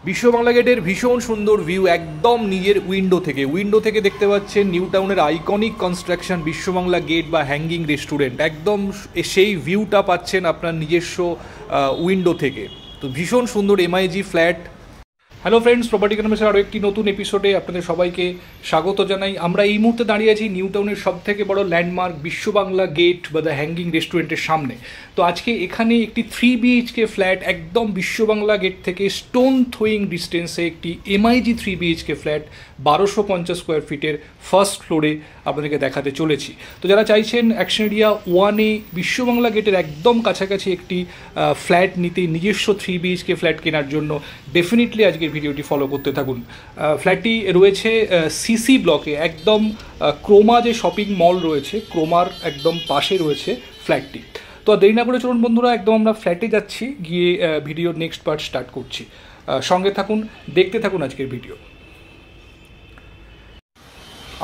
বিশ্ব বাংলা গেটের ভীষণ সুন্দর ভিউ একদম নিজের উইন্ডো থেকে দেখতে পাচ্ছেন নিউ টাউনের আইকনিক কনস্ট্রাকশন বিশ্ব বাংলা গেট বা হ্যাঙ্গিং রেস্টুরেন্ট, একদম সেই ভিউটা পাচ্ছেন আপনার নিজস্ব উইন্ডো থেকে। তো ভীষণ সুন্দর MIG flat. Hello friends, property ইকোনমিক্সের আরও একটি নতুন এপিসোডে আপনাদের সবাইকে স্বাগত জানাই। আমরা এই মুহূর্তে দাঁড়িয়ে আছি নিউ টাউনের সবথেকে বড় ল্যান্ডমার্ক বিশ্ব বাংলা গেট বা দ্য হ্যাঙ্গিং রেস্টুরেন্টের সামনে। তো আজকে এখানে একটি 3 BHK ফ্ল্যাট একদম বিশ্ব বাংলা গেট থেকে স্টোন থ্রোয়িং ডিস্টেন্সে একটি এমআইজি 3 BHK ফ্ল্যাট 1250 স্কোয়ার ফিটের ফার্স্ট ফ্লোরে আপনাদেরকে দেখাতে চলেছি। তো যারা চাইছেন অ্যাকশন এরিয়া 1-এ বিশ্ব বাংলা গেটের একদম কাছাকাছি একটি ফ্ল্যাট নিতে, নিজস্ব 3 BHK ফ্ল্যাট কেনার জন্য ডেফিনেটলি আজকের ভিডিওটি ফলো করতে থাকুন। ফ্ল্যাটটি রয়েছে সিসি ব্লকে, একদম ক্রোমা যে শপিং মল রয়েছে ক্রোমার একদম পাশে রয়েছে ফ্ল্যাটটি। তো দেরি না করে চলুন বন্ধুরা, একদম আমরা ফ্ল্যাটে যাচ্ছি, গিয়ে ভিডিওর নেক্সট পার্ট স্টার্ট করছি। সঙ্গে থাকুন, দেখতে থাকুন আজকের ভিডিও।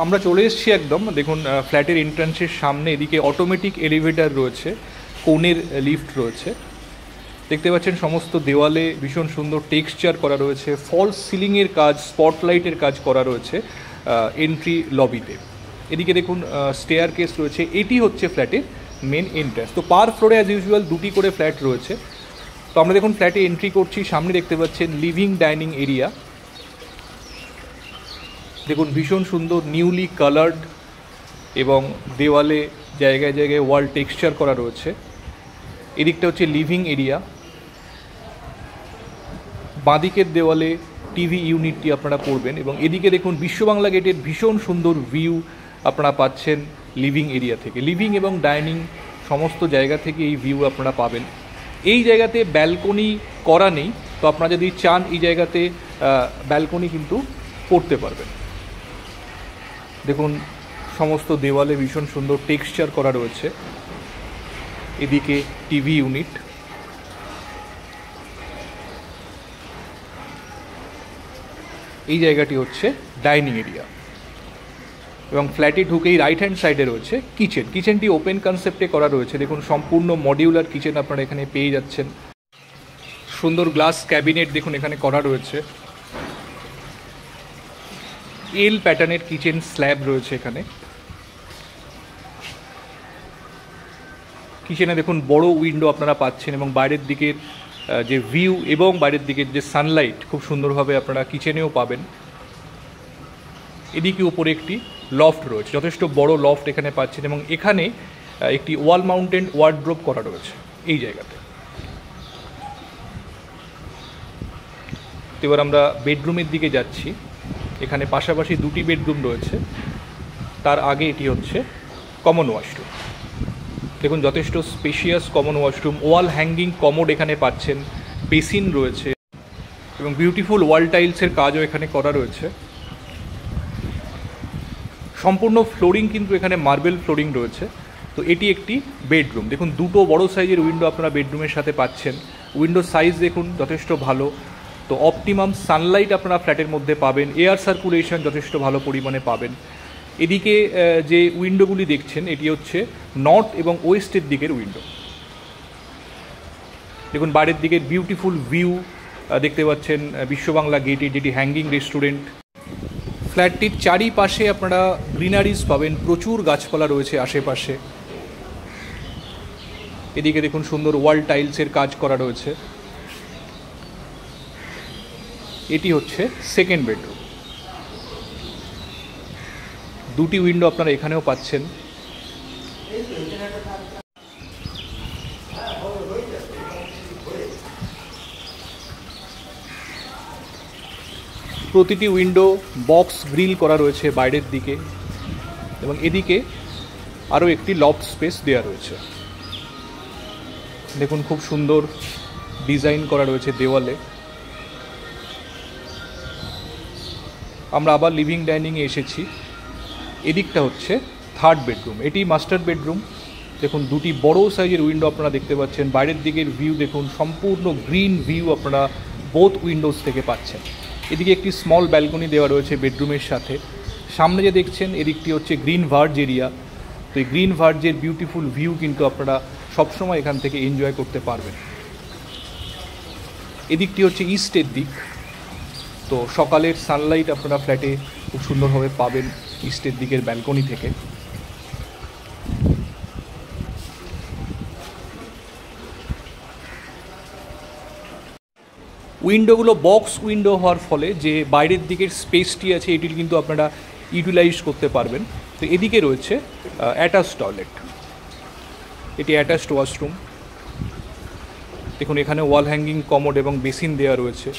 আমরা চলে এসেছি একদম, দেখুন ফ্ল্যাটের এন্ট্রান্সের সামনে এদিকে অটোমেটিক এলিভেটর রয়েছে, কোণের লিফট রয়েছে, দেখতে পাচ্ছেন সমস্ত দেওয়ালে ভীষণ সুন্দর টেক্সচার করা রয়েছে, ফলস সিলিংয়ের কাজ, স্পটলাইটের কাজ করা রয়েছে এন্ট্রি লবিতে। এদিকে দেখুন স্টেয়ার কেস রয়েছে, এটি হচ্ছে ফ্ল্যাটের মেন এন্ট্রান্স। তো পার ফ্লোরে অ্যাজ ইউজুয়াল 2টি করে ফ্ল্যাট রয়েছে। তো আমরা দেখুন ফ্ল্যাটে এন্ট্রি করছি, সামনে দেখতে পাচ্ছেন লিভিং ডাইনিং এরিয়া। দেখুন ভীষণ সুন্দর নিউলি কালার্ড এবং দেওয়ালে জায়গায় জায়গায় ওয়াল টেক্সচার করা রয়েছে। এদিকটা হচ্ছে লিভিং এরিয়া, বাঁদিকের দেওয়ালে টিভি ইউনিটটি আপনারা পড়বেন এবং এদিকে দেখুন বিশ্ব বাংলা গেটের ভীষণ সুন্দর ভিউ আপনারা পাচ্ছেন লিভিং এরিয়া থেকে। লিভিং এবং ডাইনিং সমস্ত জায়গা থেকে এই ভিউ আপনারা পাবেন। এই জায়গাতে ব্যালকনি করা নেই, তো আপনারা যদি চান এই জায়গাতে ব্যালকনি কিন্তু করতে পারবেন। দেখুন সমস্ত দেওয়ালে ভীষণ সুন্দর টেক্সচার করা রয়েছে। এদিকে টিভি ইউনিট, এই জায়গাটি হচ্ছে ডাইনিং এরিয়া এবং ফ্ল্যাটে ঢুকেই রাইট হ্যান্ড সাইডে রয়েছে কিচেন। কিচেনটি ওপেন কনসেপ্টে করা রয়েছে, দেখুন সম্পূর্ণ মডিউলার কিচেন আপনারা এখানে পেয়ে যাচ্ছেন। সুন্দর গ্লাস ক্যাবিনেট দেখুন এখানে করা রয়েছে, এল প্যাটার্নের কিচেন স্ল্যাব রয়েছে এখানে। কিচেনে দেখুন বড় উইন্ডো আপনারা পাচ্ছেন এবং বাইরের দিকের যে ভিউ এবং বাইরের দিকের যে সানলাইট খুব সুন্দরভাবে আপনারা কিচেনেও পাবেন। এদিকে উপরে একটি লফট রয়েছে, যথেষ্ট বড় লফট এখানে পাচ্ছেন এবং এখানে একটি ওয়াল মাউন্টেড ওয়ার্ডরোব করা রয়েছে এই জায়গাতে। এবার আমরা বেডরুমের দিকে যাচ্ছি। এখানে পাশাপাশি 2টি বেডরুম রয়েছে, তার আগে এটি হচ্ছে কমন ওয়াশরুম। দেখুন যথেষ্ট spacious common washroom, wall hanging commode এখানে পাচ্ছেন, বেসিন রয়েছে এবং বিউটিফুল ওয়াল টাইলসের কাজও এখানে করা রয়েছে। সম্পূর্ণ ফ্লোরিং কিন্তু এখানে মার্বেল ফ্লোরিং রয়েছে। তো এটি একটি বেডরুম, দেখুন 2টো বড় সাইজের উইন্ডো আপনারা বেডরুমের সাথে পাচ্ছেন। উইন্ডোর সাইজ দেখুন যথেষ্ট ভালো। তো অপটিমাম সানলাইট আপনারা ফ্ল্যাটের মধ্যে পাবেন, এয়ার সার্কুলেশন যথেষ্ট ভালো পরিমাণে পাবেন। এদিকে যে উইন্ডোগুলি দেখছেন এটি হচ্ছে নর্থ এবং ওয়েস্টের দিকের উইন্ডো। দেখুন বাইরের দিকের বিউটিফুল ভিউ দেখতে পাচ্ছেন বিশ্ব বাংলা গেটে, যেটি হ্যাঙ্গিং রেস্টুরেন্ট। ফ্ল্যাটটির চারিপাশে আপনারা গ্রিনারিজ পাবেন, প্রচুর গাছপালা রয়েছে আশেপাশে। এদিকে দেখুন সুন্দর ওয়াল টাইলসের কাজ করা রয়েছে। এটি হচ্ছে সেকেন্ড বেডরুম, 2টি উইন্ডো আপনারা এখানেও পাচ্ছেন। প্রতিটি উইন্ডো বক্স গ্রিল করা রয়েছে বাইরের দিকে এবং এদিকে আরও একটি লফট স্পেস দেওয়া রয়েছে। দেখুন খুব সুন্দর ডিজাইন করা রয়েছে দেওয়ালে। আমরা আবার লিভিং ডাইনিংয়ে এসেছি। এদিকটা হচ্ছে থার্ড বেডরুম, এটি মাস্টার বেডরুম। দেখুন 2টি বড় সাইজের উইন্ডো আপনারা দেখতে পাচ্ছেন, বাইরের দিকের ভিউ দেখুন সম্পূর্ণ গ্রিন ভিউ আপনারা বোথ উইন্ডোজ থেকে পাচ্ছেন। এদিকে একটি স্মল ব্যালকনি দেওয়া রয়েছে বেডরুমের সাথে। সামনে যে দেখছেন এদিকটি হচ্ছে গ্রিন ভার্জ এরিয়া। তো এই গ্রিন ভার্জের বিউটিফুল ভিউ কিন্তু আপনারা সবসময় এখান থেকে এনজয় করতে পারবেন। এদিকটি হচ্ছে ইস্টের দিক, তো সকালের সানলাইট আপনারা ফ্ল্যাটে খুব সুন্দরভাবে পাবেন ইস্টের দিকের ব্যালকনি থেকে। উইন্ডোগুলো বক্স উইন্ডো হওয়ার ফলে যে বাইরের দিকের স্পেসটি আছে এটি কিন্তু আপনারা ইউটিলাইজ করতে পারবেন। তো এদিকে রয়েছে অ্যাটাচ টয়লেট, এটি অ্যাটাচড ওয়াশরুম। দেখুন এখানে ওয়াল হ্যাঙ্গিং কমোড এবং বেসিন দেওয়া রয়েছে।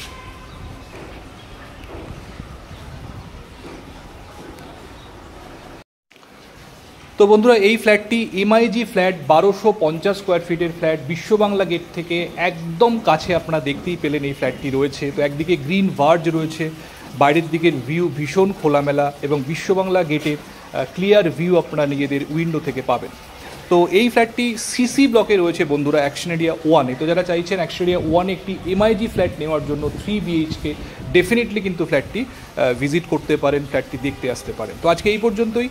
তো বন্ধুরা, এই ফ্ল্যাটটি এমআইজি ফ্ল্যাট, 1250 স্কোয়ার ফিটের ফ্ল্যাট, বিশ্ববাংলা গেট থেকে একদম কাছে আপনারা দেখতেই পেলেন এই ফ্ল্যাটটি রয়েছে। তো একদিকে গ্রিন ভার্জ রয়েছে, বাইরের দিকের ভিউ ভীষণ খোলামেলা এবং বিশ্ববাংলা গেটের ক্লিয়ার ভিউ আপনারা নিজেদের উইন্ডো থেকে পাবেন। তো এই ফ্ল্যাটটি সিসি ব্লকে রয়েছে বন্ধুরা, অ্যাকশন এরিয়া 1-এ। তো যারা চাইছেন অ্যাকশন এরিয়া 1-এ একটি এমআইজি ফ্ল্যাট নেওয়ার জন্য 3 BHK, ডেফিনেটলি কিন্তু ফ্ল্যাটটি ভিজিট করতে পারেন, ফ্ল্যাটটি দেখতে আসতে পারেন। তো আজকে এই পর্যন্তই।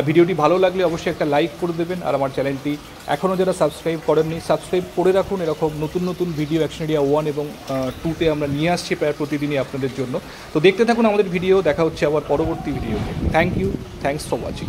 ভিডিওটি ভালো লাগলে অবশ্যই একটা লাইক করে দেবেন, আর আমার চ্যানেলটি এখনও যারা সাবস্ক্রাইব করেননি সাবস্ক্রাইব করে রাখুন। এরকম নতুন নতুন ভিডিও অ্যাকশন এরিয়া 1 এবং 2-তে আমরা নিয়ে আসছি প্রায় প্রতিদিনই আপনাদের জন্য। তো দেখতে থাকুন আমাদের ভিডিও, দেখা হচ্ছে আবার পরবর্তী ভিডিওতে। Thank you, thanks for watching.